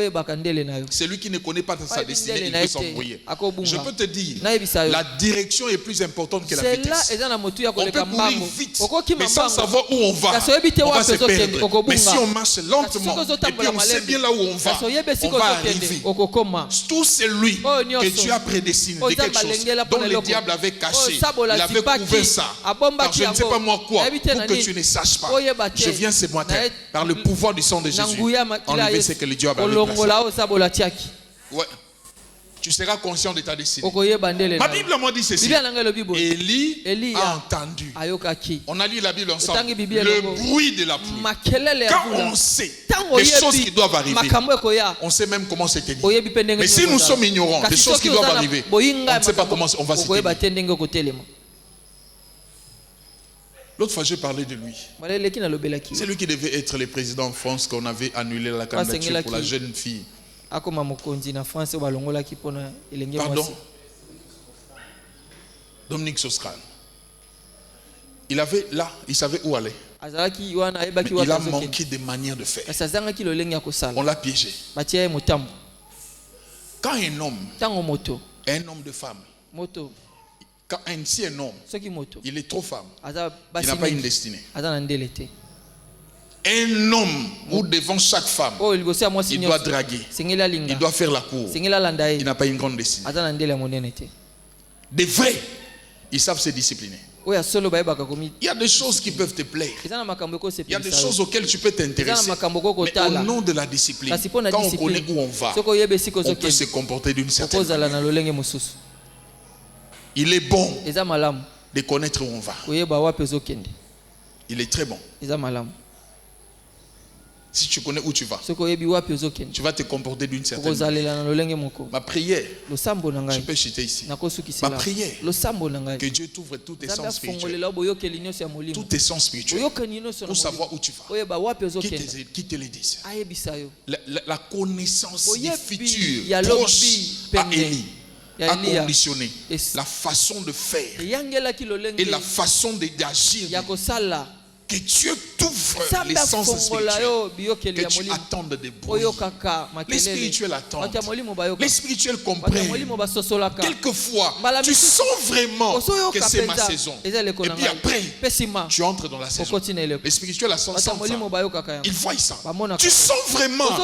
Celui qui ne connaît pas sa destinée, il peut s'embrouiller. Je peux te dire, la direction est plus importante que la vitesse. On peut courir vite, mais sans savoir où on va se perdre. Mais si on marche lentement, et puis on sait bien là où on va arriver. Tout celui que Dieu a prédestiné de quelque chose, dont le diable avait caché, il avait couvert ça, par je ne sais pas moi quoi, pour que tu ne saches pas. Je viens ce matin par le pouvoir du sang de Jésus enlever ce que le diable avait placé. Ouais. Tu seras conscient de ta destinée. Ma Bible m'a dit ceci. Élie a entendu. On a lu la Bible ensemble. Le bruit de la pluie. Quand on sait des choses qui doivent arriver, on sait même comment se tenir. Mais si nous sommes ignorants des choses qui doivent arriver, on ne sait pas comment on va se tenir. L'autre fois, j'ai parlé de lui. C'est lui qui devait être le président en France qu'on avait annulé la candidature pour la jeune fille. Pardon. Dominique Strauss-Kahn. Il avait là, il savait où aller. Mais il a manqué de manière de faire. On l'a piégé. Quand un homme Un homme de femme. Quand si un homme, il est trop femme, il n'a pas une destinée. Un homme où devant chaque femme, il doit draguer, il doit faire la cour, il n'a pas une grande destinée. Des vrais, ils savent se discipliner. Il y a des choses qui peuvent te plaire. Il y a des choses auxquelles tu peux t'intéresser. Mais au nom de la discipline, quand on connaît où on va, on peut se comporter d'une certaine manière. Il est bon de connaître où on va. Il est très bon. Si tu connais où tu vas, tu vas te comporter d'une certaine manière. Ma prière, je peux chuter ici. Ma prière, que Dieu t'ouvre tous tes sens spirituels. Tous tes sens spirituels. Pour savoir où tu vas. Qui te le dise. La connaissance du futur proche à Élie a conditionné la façon de faire et la façon d'agir. Que Dieu t'ouvre les sens spirituels. Que tu attendes des bruits. Les spirituels attendent. Les spirituels comprennent. Quelquefois, tu sens vraiment que c'est ma saison. Et puis après, tu entres dans la saison. Les spirituels sentent ça. Ils voient ça. Tu sens vraiment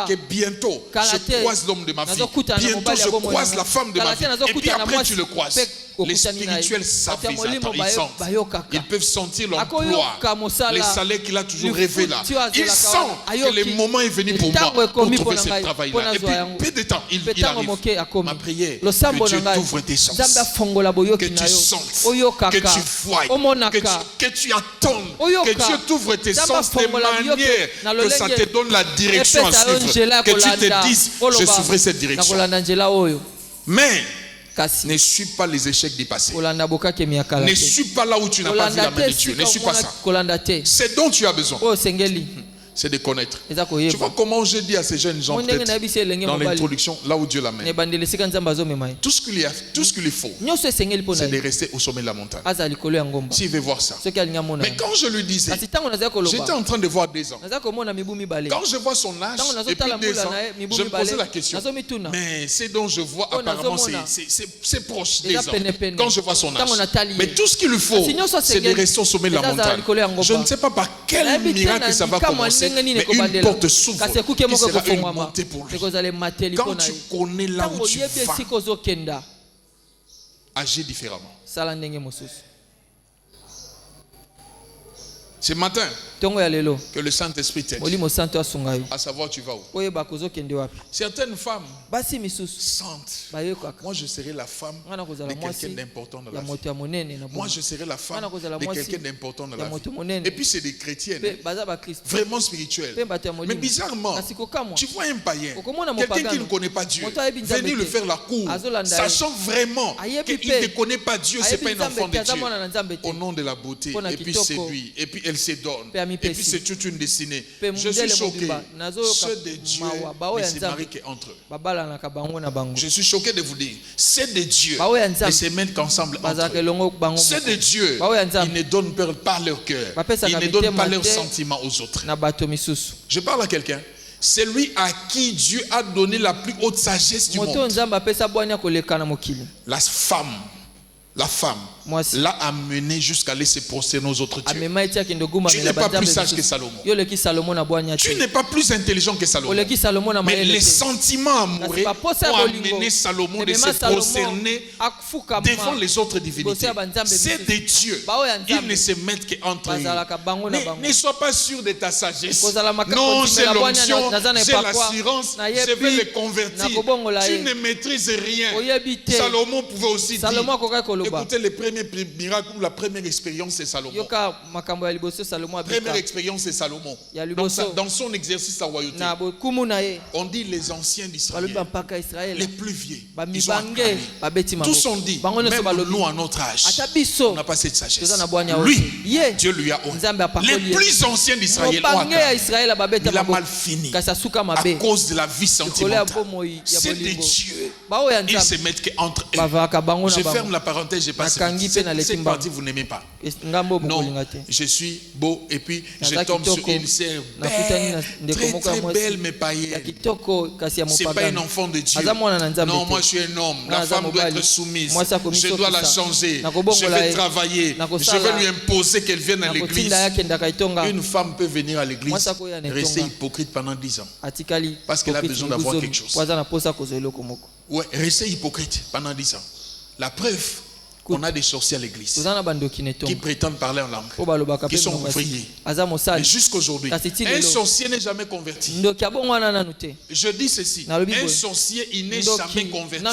que bientôt, je croise l'homme de ma vie. Bientôt, je croise la femme de ma vie. Et puis après, tu le croises. Les spirituels savent, ils sentent. Ils peuvent sentir l'emploi, les salaires qu'il a toujours rêvé là. Ils sentent que le moment est venu pour moi pour trouver ce travail-là. Et puis, peu de temps, il arrive. Ma prière, que Dieu t'ouvre tes sens, que tu sentes, que tu vois, que tu attendes, que Dieu t'ouvre tes sens de manière que ça te donne la direction à suivre. Que tu te dises, je suivrai cette direction. Mais ne suis pas les échecs du passé. Ne suis pas là où tu n'as pas vu la main de Dieu. Ne suis pas ça. C'est dont tu as besoin. C'est de connaître. Tu vois comment je dis à ces jeunes gens dans l'introduction, là où Dieu l'amène. Tout ce qu'il lui faut, c'est de rester au sommet de la montagne. S'il veut voir ça. Mais quand je lui disais, j'étais en train de voir 2 ans. Quand je vois son âge, et puis 2 ans, je me posais la question. Mais c'est dont je vois apparemment, c'est proche 2 ans. Quand je vois son âge. Mais tout ce qu'il lui faut, c'est de rester au sommet de la montagne. Je ne sais pas par quel miracle ça va commencer. Mais une porte s'ouvre qui sera une montée pour lui. Quand tu connais là où tu vas, agis différemment. Ce matin, que le Saint-Esprit t'aide à savoir tu vas où. Certaines femmes sentent, moi je serai la femme de quelqu'un d'important dans la vie. Moi je serai la femme de quelqu'un d'important dans la vie. Et puis c'est des chrétiennes vraiment spirituelles. Mais bizarrement, tu vois un païen, quelqu'un qui ne connaît pas Dieu, venir lui faire la cour, sachant vraiment qu'il ne connaît pas Dieu, c'est pas un enfant de Dieu. Au nom de la beauté, et puis séduit, et puis elle se donne. Et puis c'est toute une destinée. Je suis choqué. Ceux de Dieu ne se marient qu'entre eux. Je suis choqué de vous dire. Ceux de Dieu ne se mettent qu'ensemble entre eux. Ceux de Dieu, ils ne donnent pas leur cœur. Ils ne donnent pas leurs sentiments aux autres. Je parle à quelqu'un. C'est lui à qui Dieu a donné la plus haute sagesse du monde. La femme l'a amené jusqu'à aller se prosterner aux autres dieux. Tu n'es pas plus sage que Salomon. Tu n'es pas plus intelligent que Salomon. Mais les sentiments amoureux ont amené Salomon de se prosterner devant les autres divinités. C'est des dieux. Ils ne se mettent qu'entre eux. Ne sois pas sûr de ta sagesse. Non, j'ai l'onction, j'ai l'assurance, je vais les convertir. Tu ne maîtrises rien. Salomon pouvait aussi dire, écoutez, le premier miracle ou la première expérience, c'est Salomon. Première expérience, c'est Salomon. Dans son exercice de la royauté, on dit les anciens d'Israël, les plus vieux, ils ont acclamé. Tous ont dit, même nous à notre âge, on n'a pas cette sagesse. Lui, Dieu lui a honné. Les plus anciens d'Israël ont acclamé. Il a mal fini à cause de la vie sentimentale. C'est des dieux. Ils se mettent qu'entre eux. Je ferme la parenthèse, j'ai passé vite. cette partie vous n'aimez pas. Non, je suis beau et puis je tombe sur une sœur belle, très très belle mais païenne. C'est pas un enfant de Dieu. Non, moi je suis un homme. La femme doit être soumise. Je dois la changer. Je vais travailler. Je vais lui imposer qu'elle vienne à l'église. Une femme peut venir à l'église, rester hypocrite pendant 10 ans. Parce qu'elle a besoin d'avoir quelque chose. Ouais, rester hypocrite pendant 10 ans. La preuve, on a des sorciers à l'église qui prétendent parler en langue, qui sont ouvriers. Mais jusqu'aujourd'hui, un sorcier n'est jamais converti. Je dis ceci, un sorcier, il n'est jamais converti.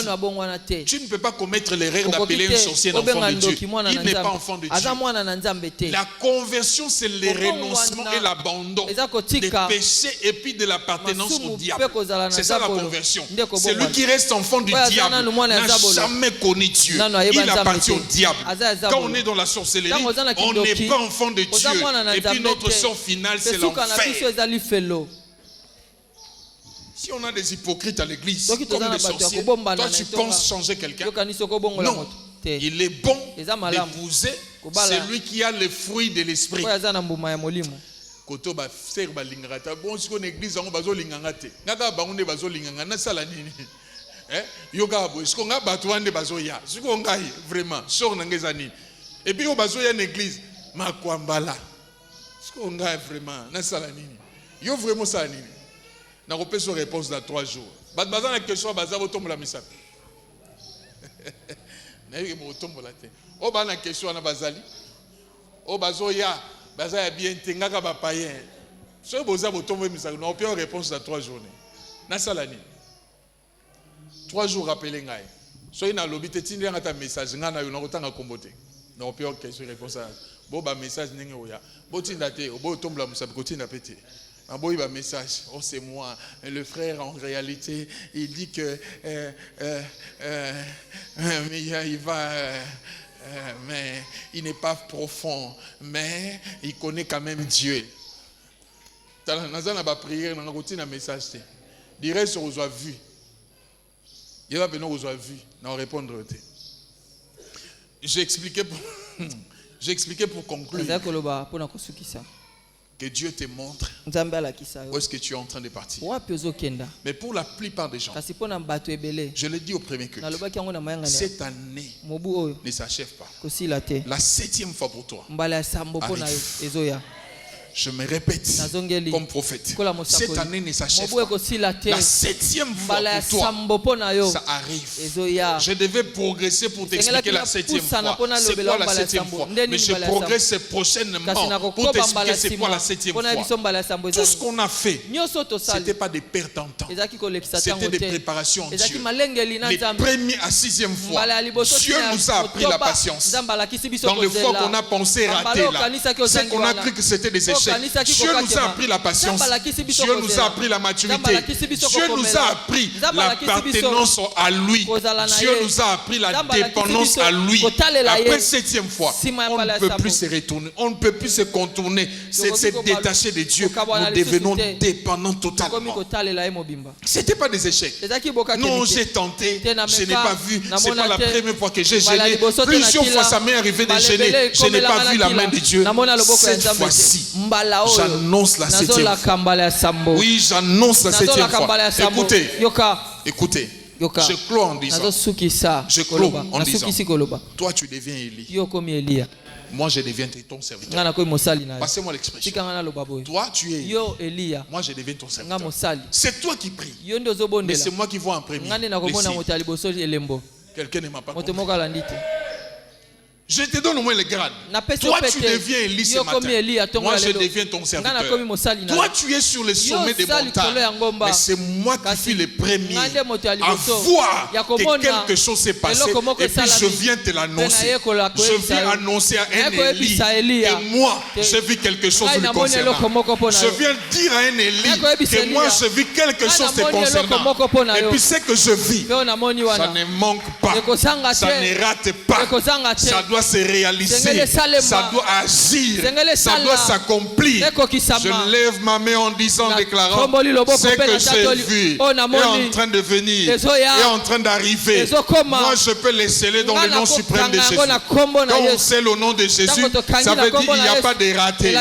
Tu ne peux pas commettre l'erreur d'appeler un sorcier un enfant de Dieu. Il n'est pas enfant de Dieu. La conversion, c'est le renoncement et l'abandon des péchés et puis de l'appartenance au diable. C'est ça la conversion. Celui qui reste enfant du diable n'a jamais connu Dieu. Il appartient au diable. Quand on est dans la sorcellerie, on n'est pas enfant de Dieu. Et puis notre sort final, c'est l'enfer. Si on a des hypocrites à l'église, comme des sorciers, toi tu penses changer quelqu'un? Non. Il est bon d'épouser celui qui a le fruit de l'esprit. Koto ba ser ba lingata bon si ko église on bazo linganga te ngaka ba onde bazo linganga na sala nini yoga bo est-ce qu'on a bato ande bazo ya si ko ngai vraiment sor na ngeza nini et puis o bazo ya église makwambala si ko ngai vraiment na sala nini yo vraiment sala nini na repose réponse dans 3 jours bat bazana na question bazabo tombola misapi na yeke mo tombola te o ba na question na bazali o bazo ya baza ya bien tengaka ba païen so boza botombo misaka na opio réponse dans 3 journées na sala nini 3 jours rappeler ngai so ina lobi te tindi ngata message ngana yo na kotanga kombote na opio question réponse bo ba message ndenge oya bo tinda te bo tombola musabi kotinda pete un beau message, oh c'est moi, le frère en réalité, il dit que mais il va mais il n'est pas profond, mais il connaît quand même Dieu. Dans la prière, dans la message, dirait sur vous a vu. Il va venir vous a vu, non répondre. J'ai expliqué pour conclure que Dieu te montre où est-ce que tu es en train de partir. Mais pour la plupart des gens, je le dis au premier culte, cette année ne s'achève pas. La 7e fois pour toi arrive. Je me répète comme prophète. Cette année ne s'achève pas. La 7e fois pour toi, ça arrive. Je devais progresser pour t'expliquer la 7e fois. C'est quoi la 7e fois? Mais je progresse prochainement pour t'expliquer c'est quoi la 7e fois. Tout ce qu'on a fait, ce n'était pas des pertes en temps. C'était des préparations en Dieu. Les premiers à 6e fois, Dieu nous a appris la patience. Dans le fois qu'on a pensé rater là, c'est qu'on a cru que c'était des échecs. Dieu nous a appris la patience. Dieu nous a appris la maturité. Dieu nous a appris l'appartenance à lui. Dieu nous a appris la dépendance à lui. Après 7e fois, on ne peut plus se retourner. On ne peut plus se contourner. C'est se détacher de Dieu. Nous devenons dépendants totalement. Ce n'était pas des échecs. Non, j'ai tenté. Je n'ai pas vu. Ce n'est pas la première fois que j'ai gêné. Plusieurs fois, ça m'est arrivé de gêner. Je n'ai pas vu la main de Dieu. Cette fois-ci, j'annonce la 7e fois. Oui, j'annonce la 7e fois. Écoutez. Je clôt en disant. Toi, tu deviens Élie. Moi, je deviens ton serviteur. Passez-moi l'expression. Toi, tu es Élie. Moi, je deviens ton serviteur. C'est toi qui pries. Mais c'est moi qui vois en premier. Quelqu'un ne m'a pas compris. Je te donne au moins le grade. Toi, tu deviens Élie ce matin. Moi, je deviens ton serviteur. Toi, tu es sur le sommet des montagnes. Mais c'est moi qui suis le premier à voir que quelque chose s'est passé. Et puis, je viens te l'annoncer. Je viens annoncer à un Élie. Et moi, j'ai vu quelque chose lui concernant. Je viens dire à un Élie que moi, j'ai vu quelque chose te concernant. Et puis, ce que je vis, ça ne manque pas. Ça ne rate pas. Ça doit doit se réaliser, ça doit agir, ça doit s'accomplir. Je lève ma main en disant, déclarant, ce que j'ai vu est en train de venir, est en train d'arriver. Moi, je peux les sceller dans le nom suprême de Jésus. Quand on scelle au nom de Jésus, ça veut dire qu'il n'y a pas de raté.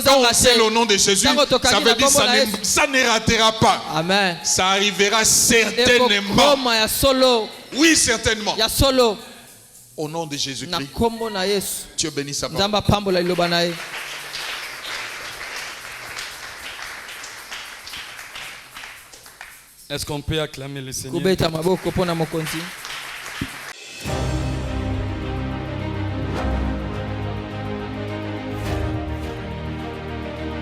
Quand on scelle au nom de Jésus, ça veut dire que ça ne ratera pas. Amen. Ça arrivera certainement. Oui, certainement. Au nom de Jésus-Christ. Dieu bénisse sa parole. Est-ce qu'on peut acclamer le Seigneur?